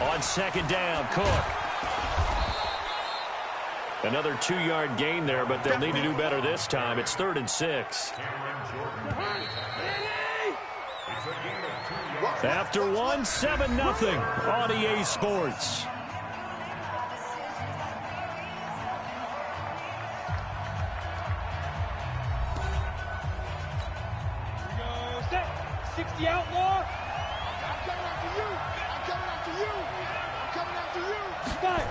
On second down, Cook. Another 2-yard gain there, but they'll need to do better this time. It's 3rd and 6. After one, 7-0 on EA Sports. Outlaw. I'm coming after you. I'm coming after you. I'm coming after you. Fight.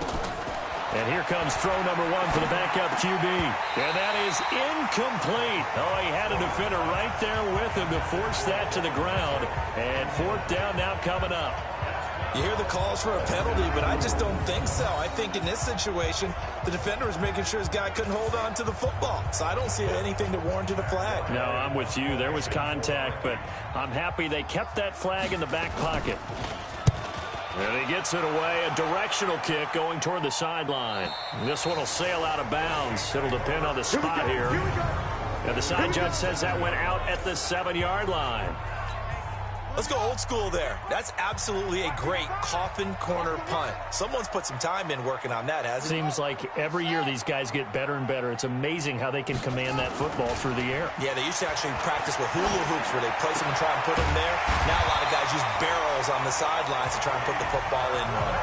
And here comes throw number 1 for the backup QB. And that is incomplete. Oh, he had a defender right there with him to force that to the ground. And 4th down now coming up. You hear the calls for a penalty, but I just don't think so. I think in this situation, the defender was making sure his guy couldn't hold on to the football. So I don't see anything that warranted a flag. No, I'm with you. There was contact, but I'm happy they kept that flag in the back pocket. And he gets it away. A directional kick going toward the sideline. This one will sail out of bounds. It'll depend on the spot here. And the side judge says that went out at the 7-yard line. Let's go old school there. That's absolutely a great coffin corner punt. Someone's put some time in working on that, hasn't it? Seems like every year these guys get better and better. It's amazing how they can command that football through the air. Yeah, they used to actually practice with hula hoops where they place them and try and put them there. Now a lot of guys use barrels on the sidelines to try and put the football in one.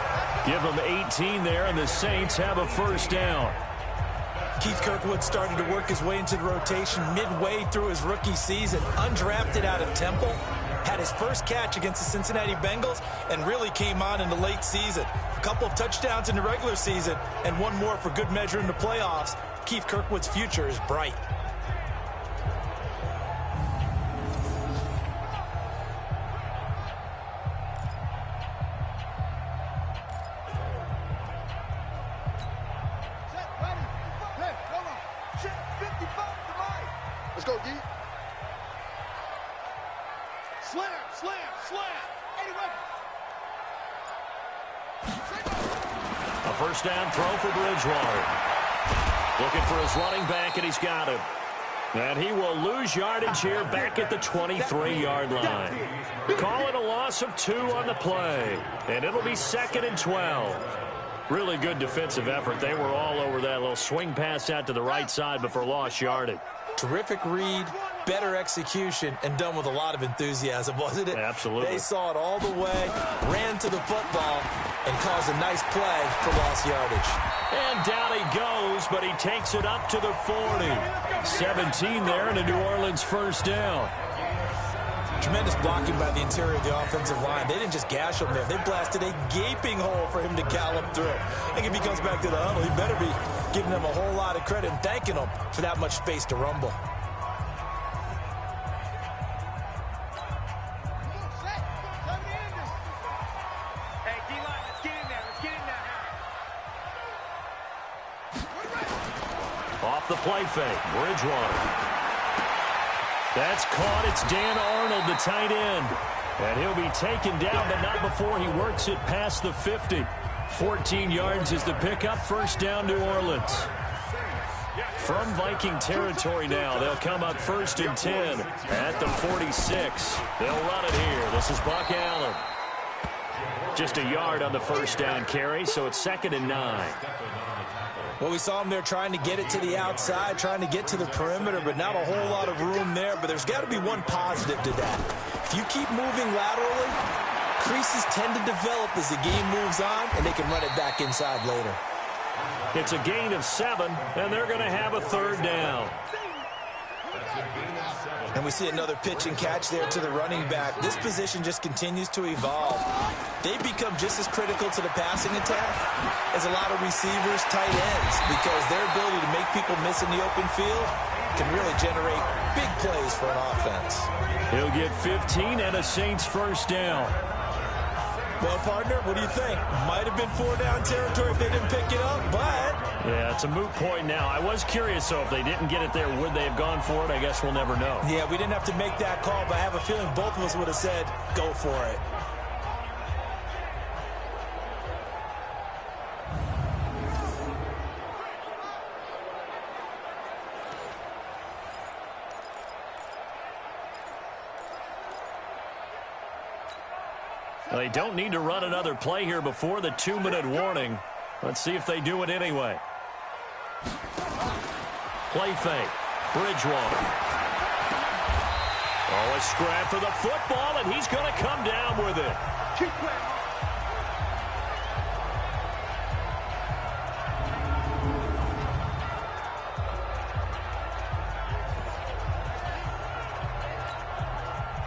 Give them 18 there, and the Saints have a 1st down. Keith Kirkwood started to work his way into the rotation midway through his rookie season. Undrafted out of Temple. Had his first catch against the Cincinnati Bengals and really came on in the late season. A couple of touchdowns in the regular season and one more for good measure in the playoffs. Keith Kirkwood's future is bright. Let's go, D. Slam, slam, slam. 81. A 1st down throw for Bridgewater. Looking for his running back, and he's got him. And he will lose yardage here back at the 23-yard line. Call it a loss of 2 on the play. And it'll be 2nd and 12. Really good defensive effort. They were all over that little swing pass out to the right side before lost yardage. Terrific read, better execution, and done with a lot of enthusiasm, wasn't it? Absolutely. They saw it all the way, ran to the football, and caused a nice play for lost yardage. And down he goes, but he takes it up to the 40. 17 there, and a New Orleans 1st down. Tremendous blocking by the interior of the offensive line. They didn't just gash him there. They blasted a gaping hole for him to gallop through. I think if he comes back to the huddle, he better be giving them a whole lot of credit and thanking them for that much space to rumble. Hey, D-line, let's get in there. Let's get in there. Off the play fake, Bridgewater. That's caught. It's Dan Arnold, the tight end. And he'll be taken down, but not before he works it past the 50. 14 yards is the pickup. 1st down, New Orleans. From Viking territory now, they'll come up 1st and 10 at the 46. They'll run it here. This is Buck Allen. Just a yard on the 1st down carry, so it's 2nd and 9. Well, we saw him there trying to get it to the outside, trying to get to the perimeter, but not a whole lot of room there. But there's got to be one positive to that. If you keep moving laterally, creases tend to develop as the game moves on, and they can run it back inside later. It's a gain of 7, and they're going to have a 3rd down. And we see another pitch and catch there to the running back. This position just continues to evolve. They become just as critical to the passing attack as a lot of receivers, tight ends, because their ability to make people miss in the open field can really generate big plays for an offense. He'll get 15 and a Saints 1st down. Well, partner, what do you think? Might have been 4-down territory if they didn't pick it up, but... Yeah, it's a moot point now. I was curious, so if they didn't get it there, would they have gone for it? I guess we'll never know. Yeah, we didn't have to make that call, but I have a feeling both of us would have said, go for it. They don't need to run another play here before the 2-minute warning. Let's see if they do it anyway. Play fake. Bridgewater. Oh, a scrap for the football, and he's going to come down with it. Keep playing.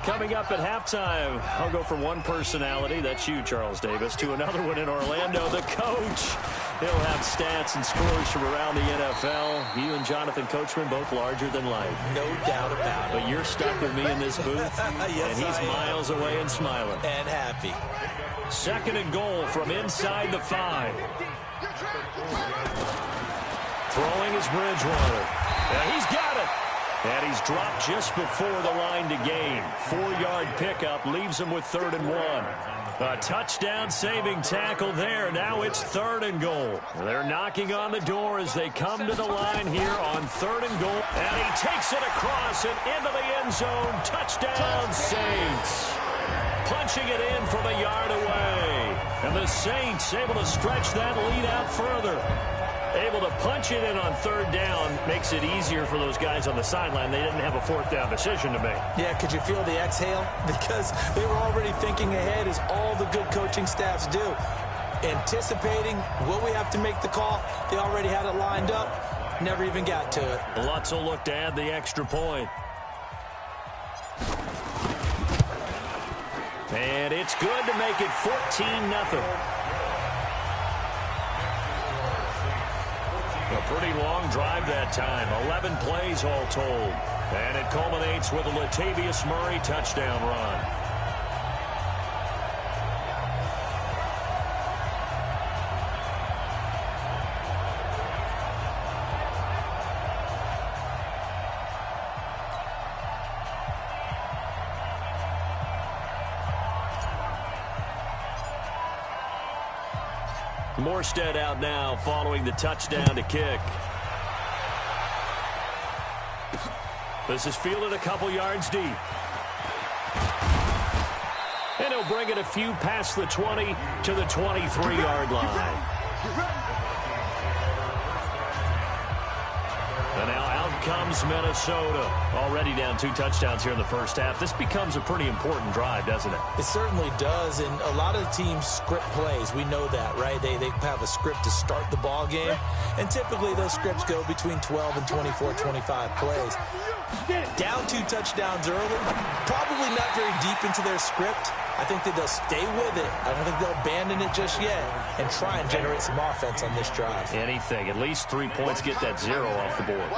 Coming up at halftime, I'll go from one personality, that's you, Charles Davis, to another one in Orlando, the coach. He'll have stats and scores from around the NFL. You and Jonathan Coachman, both larger than life. No doubt about it. But you're stuck with me in this booth, yes, and he's miles away and smiling. And happy. 2nd and goal from inside the 5. Throwing is Bridgewater. And he's got it. And he's dropped just before the line to gain. 4-yard pickup leaves him with 3rd and 1. A touchdown-saving tackle there. Now it's 3rd and goal. They're knocking on the door as they come to the line here on 3rd and goal. And he takes it across and into the end zone. Touchdown, Saints. Punching it in from a yard away. And the Saints able to stretch that lead out further. Able to punch it in on 3rd down makes it easier for those guys on the sideline. They didn't have a 4th down decision to make. Yeah, could you feel the exhale? Because they were already thinking ahead, as all the good coaching staffs do. Anticipating, will we have to make the call? They already had it lined up. Never even got to it. Lutz will look to add the extra point. And it's good to make it 14-0. A pretty long drive that time. 11 plays all told. And it culminates with a Latavius Murray touchdown run. Morstead out now following the touchdown to kick. This is fielded a couple yards deep. And he'll bring it a few past the 20 to the 23-yard line. And now out comes Minnesota. Already down 2 touchdowns here in the first half. This becomes a pretty important drive, doesn't it? It certainly does, and a lot of teams script plays. We know that, right? They have a script to start the ball game, and typically those scripts go between 12 and 24, 25 plays. Down 2 touchdowns early, probably not very deep into their script. I think that they'll stay with it. I don't think they'll abandon it just yet and try and generate some offense on this drive. Anything. At least 3 points, get that 0 off the board.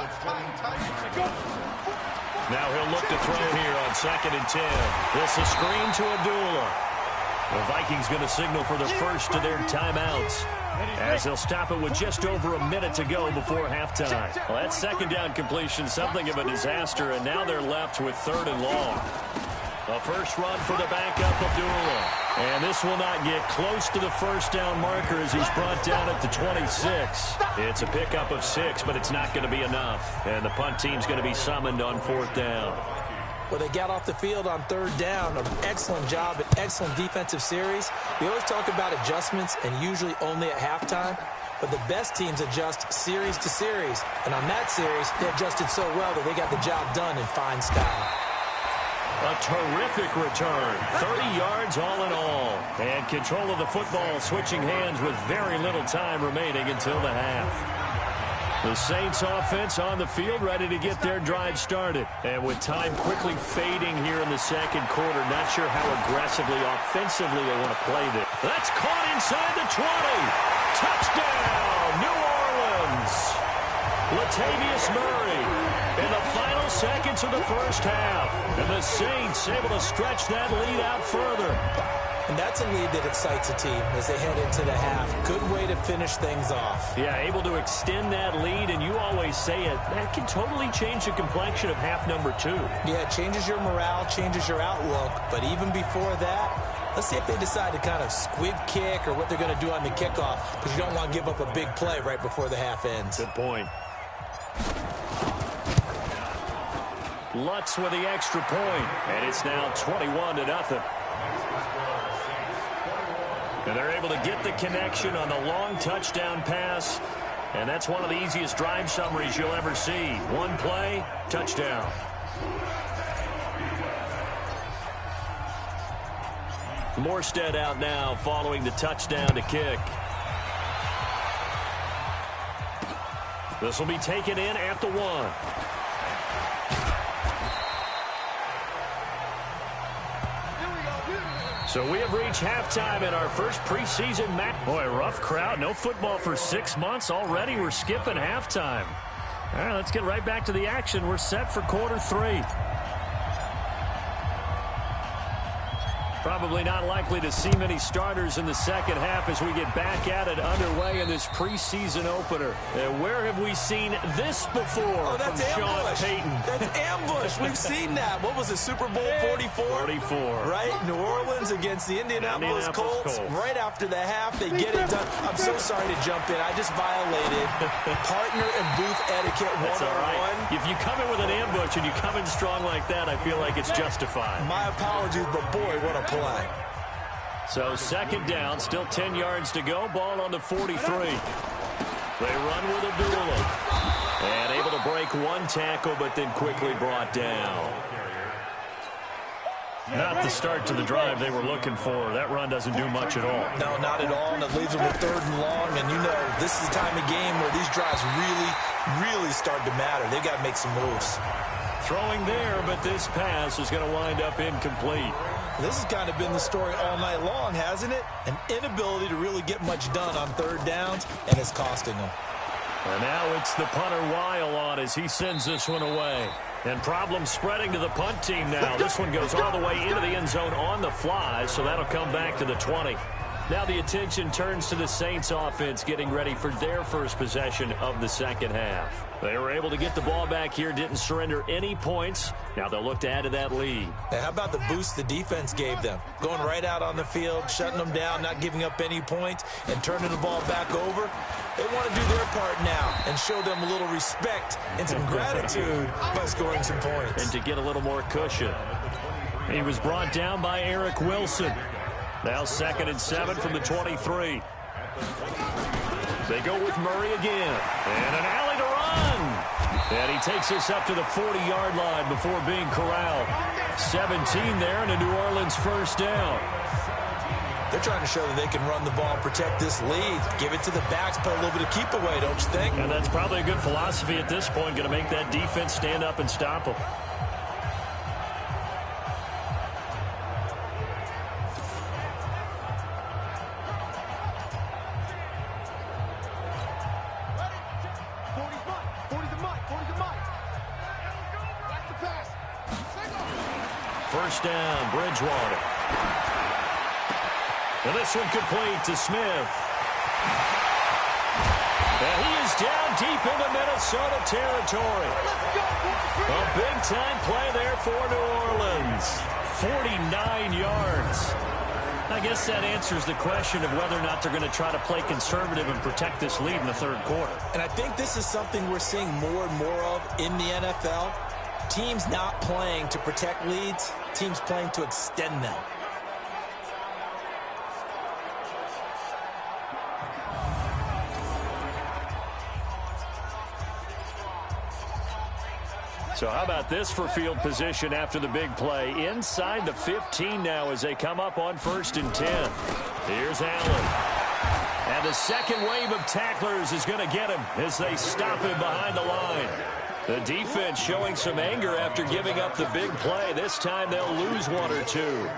Now he'll look to throw here on 2nd and 10. This is screen to Abdullah. The Vikings going to signal for the first of their timeouts, as they'll stop it with just over a minute to go before halftime. Well, that 2nd down completion, something of a disaster, and now they're left with 3rd and long. A first run for the backup, Abdullah. And this will not get close to the first down marker as he's brought down at the 26. It's a pickup of 6, but it's not going to be enough. And the punt team's going to be summoned on 4th down. Well, they got off the field on 3rd down. An excellent job, an excellent defensive series. We always talk about adjustments, and usually only at halftime. But the best teams adjust series to series. And on that series, they adjusted so well that they got the job done in fine style. A terrific return. 30 yards all in all. And control of the football switching hands with very little time remaining until the half. The Saints offense on the field ready to get their drive started. And with time quickly fading here in the 2nd quarter, not sure how aggressively, offensively they want to play this. That's caught inside the 20. Touchdown, New Orleans. Latavius Murray in the final seconds of the first half. And the Saints able to stretch that lead out further. And that's a lead that excites a team as they head into the half. Good way to finish things off. Yeah, able to extend that lead, and you always say it, that can totally change the complexion of half number 2. Yeah, it changes your morale, changes your outlook. But even before that, let's see if they decide to kind of squib kick or what they're going to do on the kickoff, because you don't want to give up a big play right before the half ends. Good point. Lutz with the extra point, and it's now 21-0. And they're able to get the connection on the long touchdown pass. And that's one of the easiest drive summaries you'll ever see. One play, touchdown. Morstead out now following the touchdown to kick. This will be taken in at the 1. So we have reached halftime in our first preseason match. Boy, rough crowd. No football for 6 months. Already we're skipping halftime. All right, let's get right back to the action. We're set for quarter 3. Probably not likely to see many starters in the second half as we get back at it underway in this preseason opener. Where have we seen this before? Oh, that's from ambush. Sean Payton? That's ambush. We've seen that. What was it, Super Bowl 44? 44. Right? New Orleans against the Indianapolis Colts. Right after the half, they get it done. I'm so sorry to jump in. I just violated partner and booth etiquette 101. That's all right. If you come in with an ambush and you come in strong like that, I feel like it's justified. My apologies, but boy, what a play. So second down, still 10 yards to go. Ball on the 43. They run with Abdullah. And able to break one tackle, but then quickly brought down. Not the start to the drive they were looking for. That run doesn't do much at all. No, not at all, and it leaves them with 3rd and long. And you know, this is the time of game where these drives really start to matter. They've got to make some moves. Throwing there, but this pass is going to wind up incomplete. This has kind of been the story all night long, hasn't it? An inability to really get much done on 3rd downs, and it's costing them. And now it's the punter Weil on as he sends this one away. And problems spreading to the punt team now. This one goes all the way into the end zone on the fly, so that'll come back to the 20. Now the attention turns to the Saints offense getting ready for their first possession of the second half. They were able to get the ball back here, didn't surrender any points. Now they'll look to add to that lead. Hey, how about the boost the defense gave them? Going right out on the field, shutting them down, not giving up any points, and turning the ball back over. They want to do their part now and show them a little respect and some gratitude by scoring some points. And to get a little more cushion. He was brought down by Eric Wilson. Now 2nd and 7 from the 23. They go with Murray again. And an alley to run. And he takes us up to the 40-yard line before being corralled. 17 there and a New Orleans first down. They're trying to show that they can run the ball, protect this lead, give it to the backs, put a little bit of keep away, don't you think? And that's probably a good philosophy at this point, going to make that defense stand up and stop them. First down, Bridgewater. And this one complete to Smith. And he is down deep into Minnesota territory. A big-time play there for New Orleans. 49 yards. I guess that answers the question of whether or not they're going to try to play conservative and protect this lead in the 3rd quarter. And I think this is something we're seeing more and more of in the NFL. Teams not playing to protect leads, teams playing to extend them. So how about this for field position after the big play? Inside the 15 now as they come up on 1st and 10. Here's Allen. And the second wave of tacklers is going to get him as they stop him behind the line. The defense showing some anger after giving up the big play. This time they'll lose 1 or 2.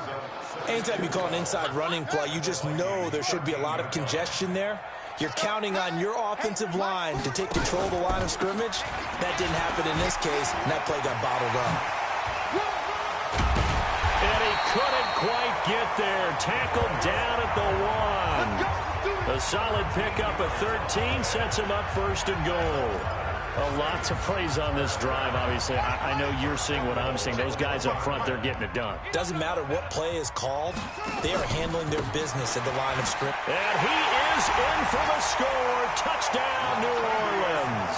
Anytime you call an inside running play, you just know there should be a lot of congestion there. You're counting on your offensive line to take control of the line of scrimmage. That didn't happen in this case, and that play got bottled up. And he couldn't quite get there. Tackled down at the 1. A solid pickup at 13 sets him up 1st and goal. A lot to praise on this drive, obviously. I know you're seeing what I'm seeing. Those guys up front, they're getting it done. Doesn't matter what play is called. They are handling their business at the line of scrimmage. And he is in for the score. Touchdown, New Orleans.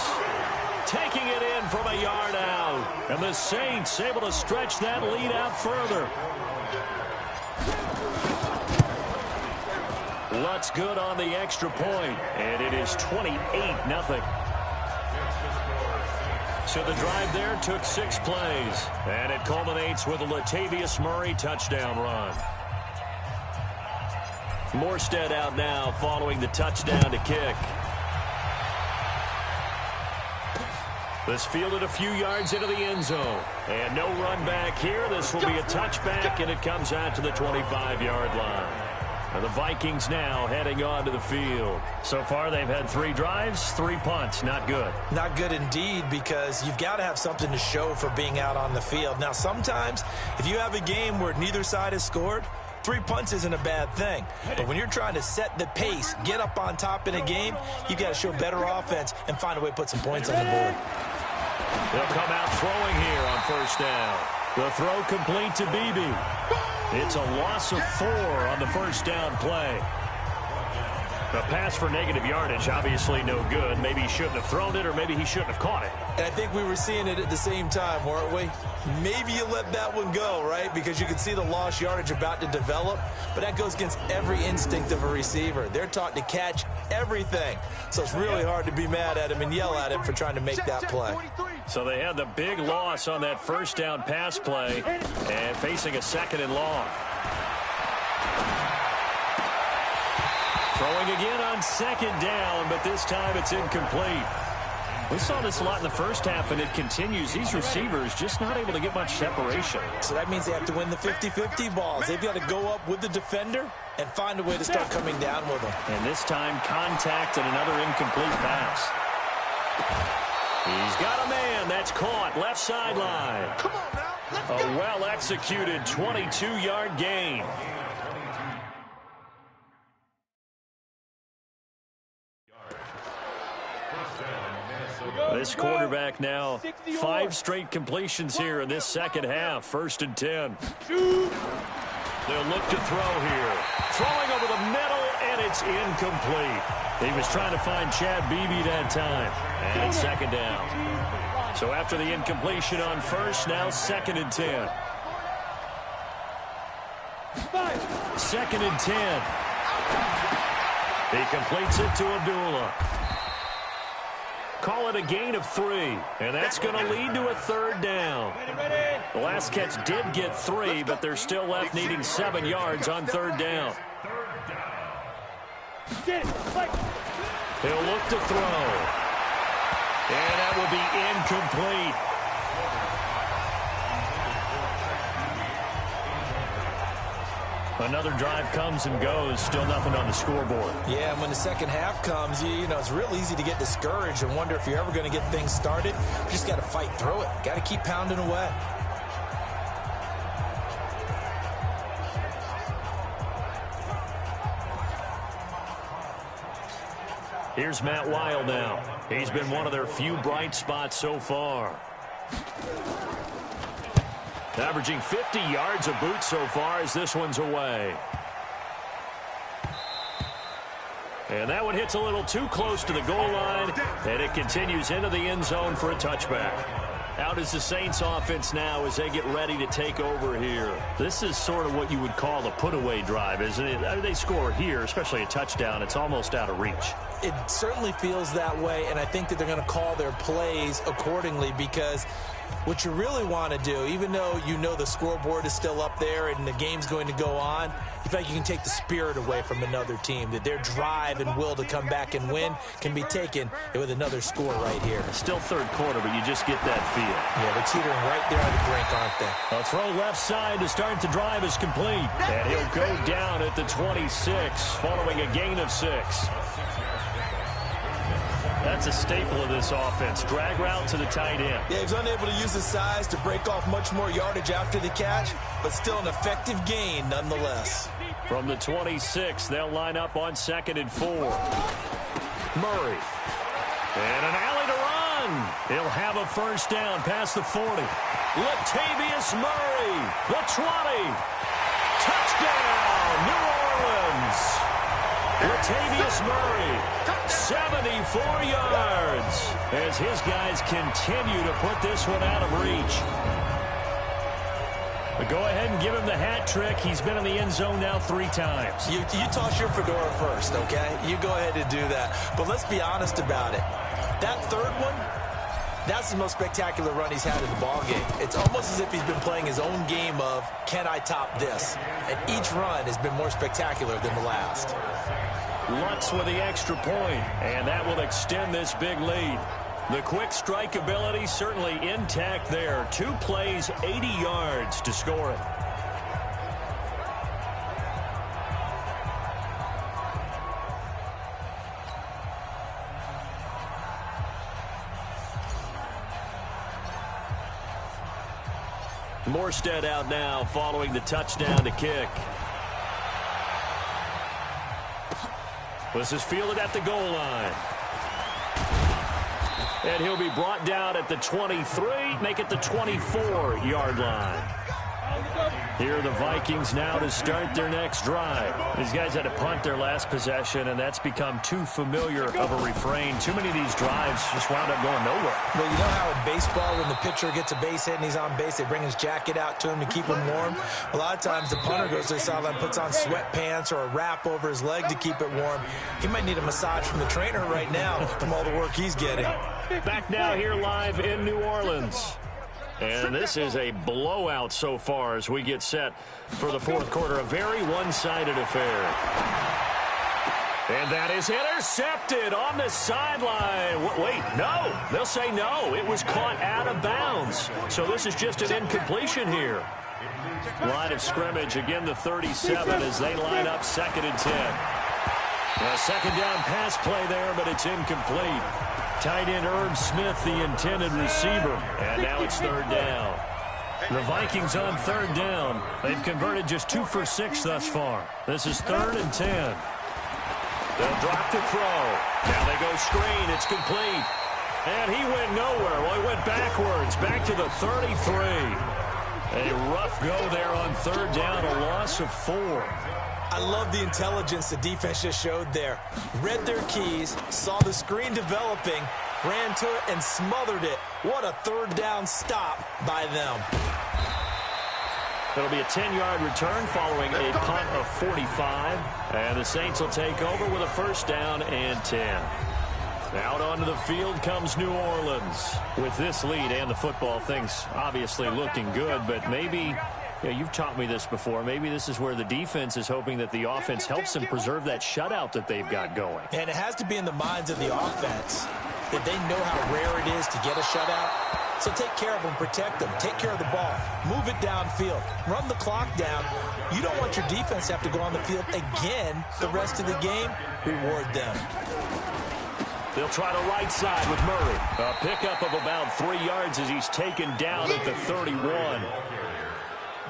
Taking it in from a yard out. And the Saints able to stretch that lead out further. Lutz good on the extra point, and it is 28-0. So the drive there took 6 plays, and it culminates with a Latavius Murray touchdown run. Morstead out now following the touchdown to kick. This fielded a few yards into the end zone. And no run back here. This will be a touchback, and it comes out to the 25-yard line. And the Vikings now heading onto the field. So far, they've had 3 drives, 3 punts. Not good. Not good indeed, because you've got to have something to show for being out on the field. Now, sometimes, if you have a game where neither side has scored, 3 punts isn't a bad thing. But when you're trying to set the pace, get up on top in a game, you've got to show better offense and find a way to put some points on the board. They'll come out throwing here on first down. The throw complete to Beebe. It's a loss of 4 on the first down play. The pass for negative yardage, obviously no good. Maybe he shouldn't have thrown it, or maybe he shouldn't have caught it. And I think we were seeing it at the same time, weren't we? Maybe you let that one go, right? Because you can see the lost yardage about to develop. But that goes against every instinct of a receiver. They're taught to catch everything. So it's really hard to be mad at him and yell at him for trying to make that play. So they had the big loss on that first down pass play and facing a 2nd and long. Throwing again on 2nd down, but this time it's incomplete. We saw this a lot in the first half, and it continues. These receivers just not able to get much separation. So that means they have to win the 50-50 balls. They've got to go up with the defender and find a way to start coming down with them. And this time, contact and another incomplete pass. He's got a man. That's caught. Left sideline. Come on now. Let's go. A well-executed 22-yard gain. This quarterback now 5 straight completions here in this second half. 1st and 10. They'll look to throw here. Throwing over the middle, and it's incomplete. He was trying to find Chad Beebe that time. And it's 2nd down. So after the incompletion on first, now 2nd and 10. 2nd and 10. He completes it to Abdullah. Call it a gain of 3, and that's going to lead to a 3rd down. The last catch did get 3, but they're still left needing 7 yards on 3rd down. He'll look to throw. And that will be incomplete. Another drive comes and goes. Still nothing on the scoreboard. Yeah, and when the second half comes, you know, it's real easy to get discouraged and wonder if you're ever going to get things started. You just got to fight through it. Got to keep pounding away. Here's Matt Weil now. He's been one of their few bright spots so far. Averaging 50 yards a boot so far as this one's away. And that one hits a little too close to the goal line, and it continues into the end zone for a touchback. Out is the Saints offense now as they get ready to take over here. This is sort of what you would call the put-away drive, isn't it? I mean, they score here, especially a touchdown. It's almost out of reach. It certainly feels that way, and I think that they're going to call their plays accordingly, because what you really want to do, even though you know the scoreboard is still up there and the game's going to go on, you feel like you can take the spirit away from another team, that their drive and will to come back and win can be taken with another score right here. It's still 3rd quarter, but you just get that feel. Yeah, they're teetering right there on the brink, aren't they? A throw left side to start the drive is complete. And he'll go down at the 26, following a gain of 6. That's a staple of this offense. Drag route to the tight end. Yeah, he's unable to use his size to break off much more yardage after the catch, but still an effective gain nonetheless. From the 26, they'll line up on 2nd and 4. Murray. And an alley to run. He'll have a first down past the 40. Latavius Murray, the 20. Touchdown, New Orleans. Latavius Murray, 74 yards, as his guys continue to put this one out of reach. Go ahead and give him the hat trick. He's been in the end zone now 3 times. You toss your fedora first, okay? You go ahead and do that. But let's be honest about it. That third one, that's the most spectacular run he's had in the ballgame. It's almost as if he's been playing his own game of, can I top this? And each run has been more spectacular than the last. Lutz with the extra point, and that will extend this big lead. The quick strike ability certainly intact there. 2 plays, 80 yards to score it. Morstead out now following the touchdown to kick. This is fielded at the goal line. And he'll be brought down at the 23, make it the 24-yard line. Here are the Vikings now to start their next drive. These guys had to punt their last possession, and that's become too familiar of a refrain. Too many of these drives just wound up going nowhere. Well, you know how in baseball, when the pitcher gets a base hit and he's on base, they bring his jacket out to him to keep him warm? A lot of times the punter goes to the sideline, puts on sweatpants or a wrap over his leg to keep it warm. He might need a massage from the trainer right now from all the work he's getting. Back now here live in New Orleans. And this is a blowout so far as we get set for the fourth quarter. A very one-sided affair. And that is intercepted on the sideline. Wait, no. They'll say no. It was caught out of bounds. So this is just an incompletion here. Line of scrimmage, again the 37 as they line up 2nd and 10. A second down pass play there, but it's incomplete. Tight end Irv Smith, the intended receiver. And now it's 3rd down. The Vikings on 3rd down. They've converted just 2 for 6 thus far. This is 3rd and 10. They'll drop to throw. Now they go screen. It's complete. And he went nowhere. Well, he went backwards. Back to the 33. A rough go there on 3rd down. A loss of 4. I love the intelligence the defense just showed there. Read their keys, saw the screen developing, ran to it, and smothered it. What a 3rd down stop by them. It'll be a 10-yard return following a punt of 45. And the Saints will take over with a 1st down and 10. Out onto the field comes New Orleans. With this lead and the football, things obviously looking good, but maybe... Yeah, you've taught me this before. Maybe this is where the defense is hoping that the offense helps them preserve that shutout that they've got going. And it has to be in the minds of the offense that they know how rare it is to get a shutout. So take care of them, protect them, take care of the ball, move it downfield, run the clock down. You don't want your defense to have to go on the field again the rest of the game. Reward them. They'll try to right side with Murray. A pickup of about 3 yards as he's taken down at the 31.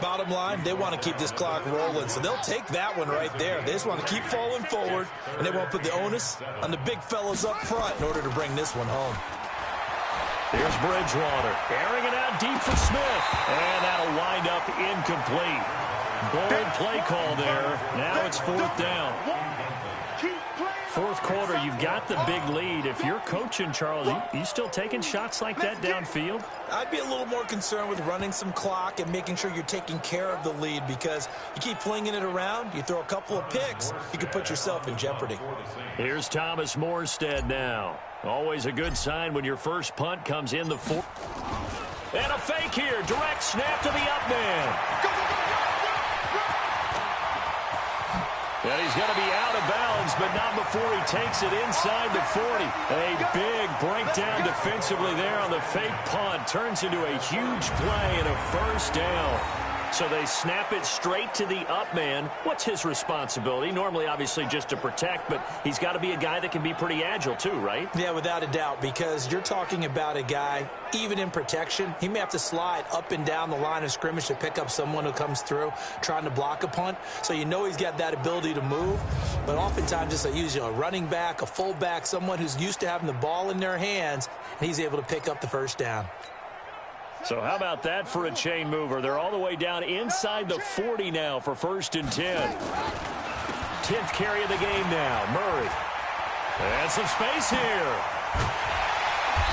Bottom line, they want to keep this clock rolling, so they'll take that one right there. They just want to keep falling forward, and they won't put the onus on the big fellas up front in order to bring this one home. Here's Bridgewater, airing it out deep for Smith, and that'll wind up incomplete. Bold play call there. Now it's 4th down. 4th quarter, you've got the big lead. If you're coaching, Charles, you still taking shots like that downfield? I'd be a little more concerned with running some clock and making sure you're taking care of the lead, because you keep flinging it around, you throw a couple of picks, you could put yourself in jeopardy. Here's Thomas Morstead now. Always a good sign when your first punt comes in the 4th. And a fake here. Direct snap to the up man. And he's going to be out of bounds, but not before he takes it inside the 40. A big breakdown defensively there on the fake punt. Turns into a huge play and a 1st down. So they snap it straight to the up man. What's his responsibility? Normally, obviously, just to protect, but he's got to be a guy that can be pretty agile too, right? Yeah, without a doubt, because you're talking about a guy, even in protection, he may have to slide up and down the line of scrimmage to pick up someone who comes through trying to block a punt. So you know he's got that ability to move, but oftentimes just usually a running back, a fullback, someone who's used to having the ball in their hands, and he's able to pick up the 1st down. So how about that for a chain mover? They're all the way down inside the 40 now for 1st and 10. 10th carry of the game now. Murray. And some space here.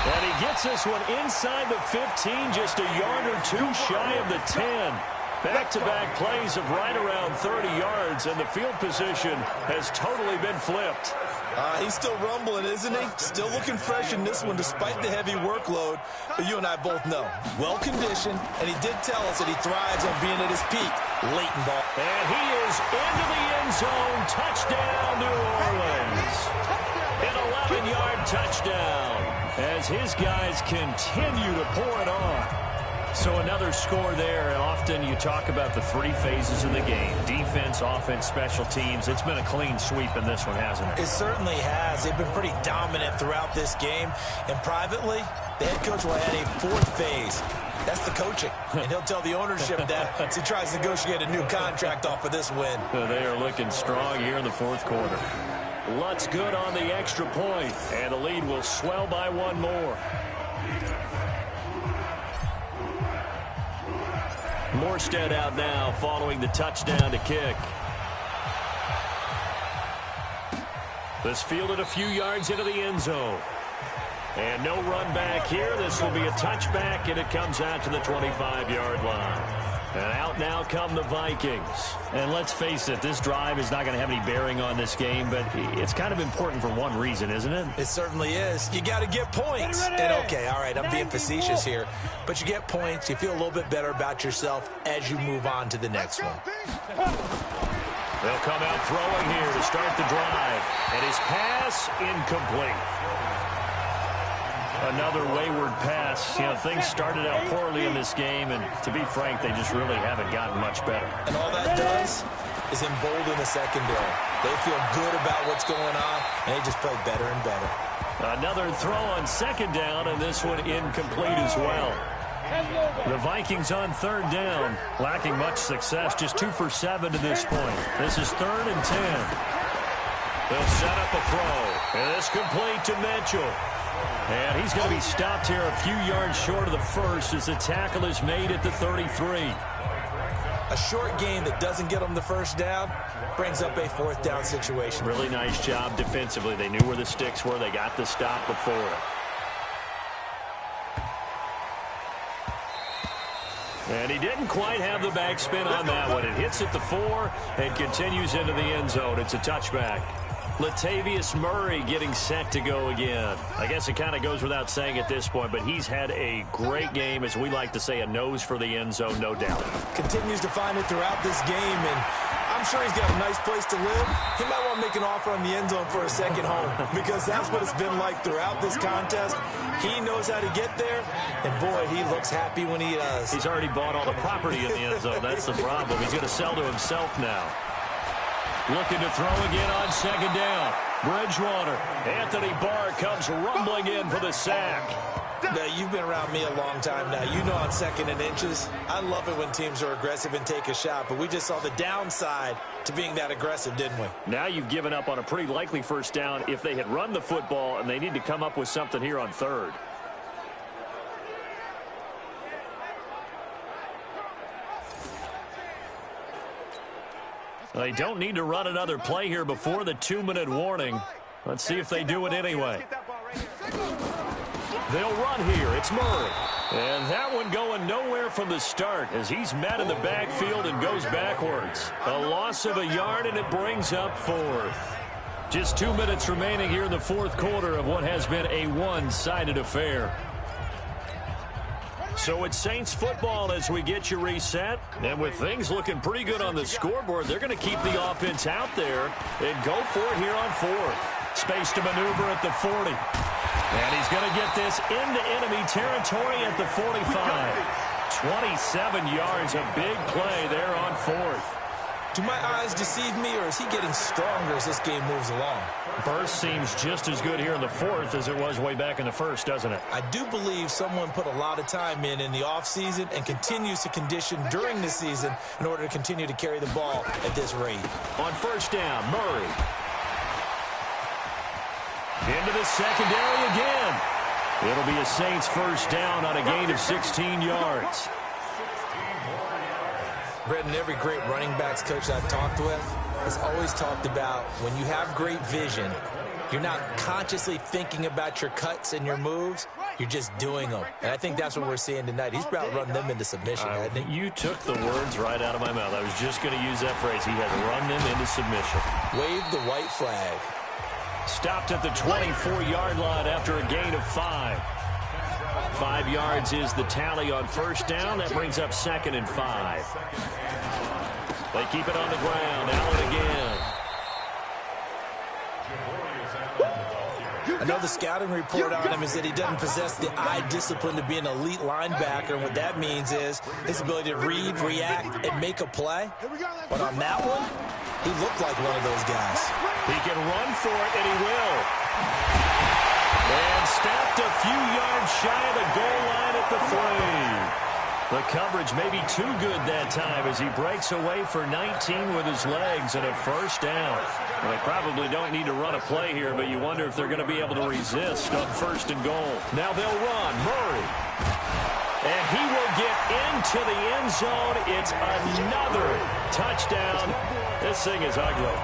And he gets this one inside the 15, just a yard or 2 shy of the 10. Back-to-back plays of right around 30 yards, and the field position has totally been flipped. He's still rumbling, isn't he? Still looking fresh in this one despite the heavy workload. But you and I both know, well-conditioned, and he did tell us that he thrives on being at his peak. Late in ball. And he is into the end zone. Touchdown, New Orleans. An 11-yard touchdown as his guys continue to pour it on. So another score there, and often you talk about the three phases of the game. Defense, offense, special teams. It's been a clean sweep in this one, hasn't it? It certainly has. They've been pretty dominant throughout this game. And privately, the head coach will add a fourth phase. That's the coaching. And he'll tell the ownership that as he tries to negotiate a new contract off of this win. They are looking strong here in the fourth quarter. Lutz good on the extra point, and the lead will swell by one more. Morstead out now following the touchdown to kick. This fielded a few yards into the end zone. And no run back here. This will be a touchback, and it comes out to the 25-yard line. And out now come the Vikings. And let's face it, this drive is not going to have any bearing on this game, but it's kind of important for one reason, isn't it? It certainly is. You got to get points. And okay, all right, I'm being facetious here, but you get points. You feel a little bit better about yourself as you move on to the next one. They'll come out throwing here to start the drive. And his pass incomplete. Another wayward pass. You know, things started out poorly in this game, and to be frank, they just really haven't gotten much better. And all that does is embolden the secondary. They feel good about what's going on, and they just play better and better. Another throw on second down, and this one incomplete as well. The Vikings on third down, lacking much success, just 2 for 7 to this point. This is 3rd and 10. They'll set up a throw, and it's complete to Mitchell. And he's going to be stopped here a few yards short of the first as the tackle is made at the 33. A short gain that doesn't get them the first down brings up a fourth down situation. Really nice job defensively. They knew where the sticks were. They got the stop before it. And he didn't quite have the backspin on that one. It hits at the 4 and continues into the end zone. It's a touchback. Latavius Murray getting set to go again. I guess it kind of goes without saying at this point, but he's had a great game, as we like to say, a nose for the end zone, no doubt. Continues to find it throughout this game, and I'm sure he's got a nice place to live. He might want to make an offer on the end zone for a second home, because that's what it's been like throughout this contest. He knows how to get there, and boy, he looks happy when he does. He's already bought all the property in the end zone. That's the problem. He's going to sell to himself now. Looking to throw again on second down. Bridgewater. Anthony Barr comes rumbling in for the sack. Now, you've been around me a long time now. You know on 2nd and inches, I love it when teams are aggressive and take a shot, but we just saw the downside to being that aggressive, didn't we? Now you've given up on a pretty likely first down if they had run the football, and they need to come up with something here on 3rd. They don't need to run another play here before the 2-minute warning. Let's see if they do it anyway. They'll run here. It's Murray. And that one going nowhere from the start as he's met in the backfield and goes backwards. A loss of a yard, and it brings up 4th. Just 2 minutes remaining here in the fourth quarter of what has been a one-sided affair. So it's Saints football as we get you reset. And with things looking pretty good on the scoreboard, they're going to keep the offense out there and go for it here on 4th. Space to maneuver at the 40. And he's going to get this into enemy territory at the 45. 27 yards, a big play there on 4th. Do my eyes deceive me, or is he getting stronger as this game moves along? Burst seems just as good here in the 4th as it was way back in the 1st, doesn't it? I do believe someone put a lot of time in the offseason and continues to condition during the season in order to continue to carry the ball at this rate. On first down, Murray. Into the secondary again. It'll be a Saints first down on a gain of 16 yards. Brendan, every great running backs coach I've talked with has always talked about when you have great vision, you're not consciously thinking about your cuts and your moves. You're just doing them. And I think that's what we're seeing tonight. He's about run them into submission, hasn't he? You took the words right out of my mouth. I was just going to use that phrase. He has run them into submission. Wave the white flag. Stopped at the 24-yard line after a gain of 5. 5 yards is the tally on first down. That brings up 2nd and 5. They keep it on the ground. Allen again. I know the scouting report on him is that he doesn't possess the eye discipline to be an elite linebacker. And what that means is his ability to read, react, and make a play. But on that one, he looked like one of those guys. He can run for it, and he will. And stopped a few yards shy of the goal line at the 3. The coverage may be too good that time as he breaks away for 19 with his legs and a first down. Well, they probably don't need to run a play here, but you wonder if they're going to be able to resist on 1st and goal. Now they'll run. Murray. And he will get into the end zone. It's another touchdown. This thing is ugly.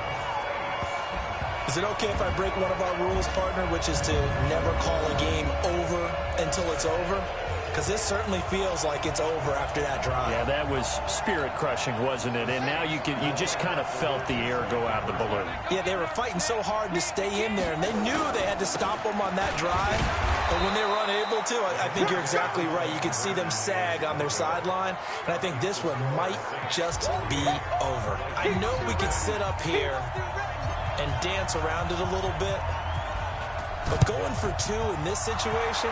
Is it okay if I break one of our rules, partner, which is to never call a game over until it's over? Because this certainly feels like it's over after that drive. Yeah, that was spirit-crushing, wasn't it? And now you just kind of felt the air go out of the balloon. Yeah, they were fighting so hard to stay in there, and they knew they had to stop them on that drive. But when they were unable to, I think you're exactly right. You could see them sag on their sideline, and I think this one might just be over. I know we could sit up here and dance around it a little bit, but going for 2 in this situation,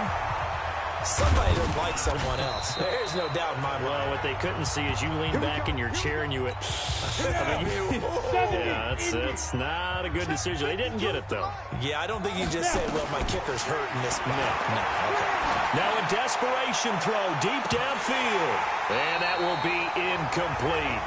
somebody doesn't like someone else. There's no doubt in my mind. Well, what they couldn't see is you lean back in your chair and you went, yeah, that's not a good decision. They didn't get it, though. Yeah, I don't think you just say, well, my kicker's hurt in this spot. No, okay. Now a desperation throw deep downfield. And that will be incomplete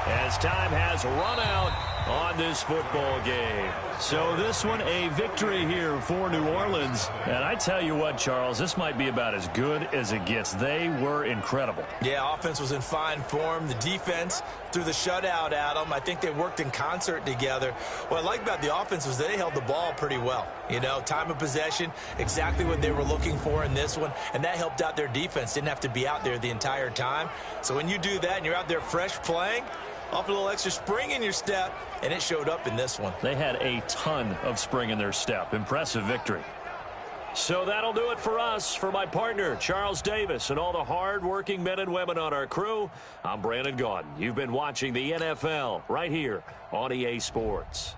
as time has run out on this football game. So this one, a victory here for New Orleans. And I tell you what, Charles, this might be about as good as it gets. They were incredible. Yeah, offense was in fine form. The defense threw the shutout at them. I think they worked in concert together. What I like about the offense was they held the ball pretty well. You know, time of possession, exactly what they were looking for in this one. And that helped out their defense. Didn't have to be out there the entire time. So when you do that and you're out there fresh playing, off a little extra spring in your step, and it showed up in this one. They had a ton of spring in their step. Impressive victory. So that'll do it for us. For my partner, Charles Davis, and all the hard-working men and women on our crew, I'm Brandon Gaudin. You've been watching the NFL right here on EA Sports.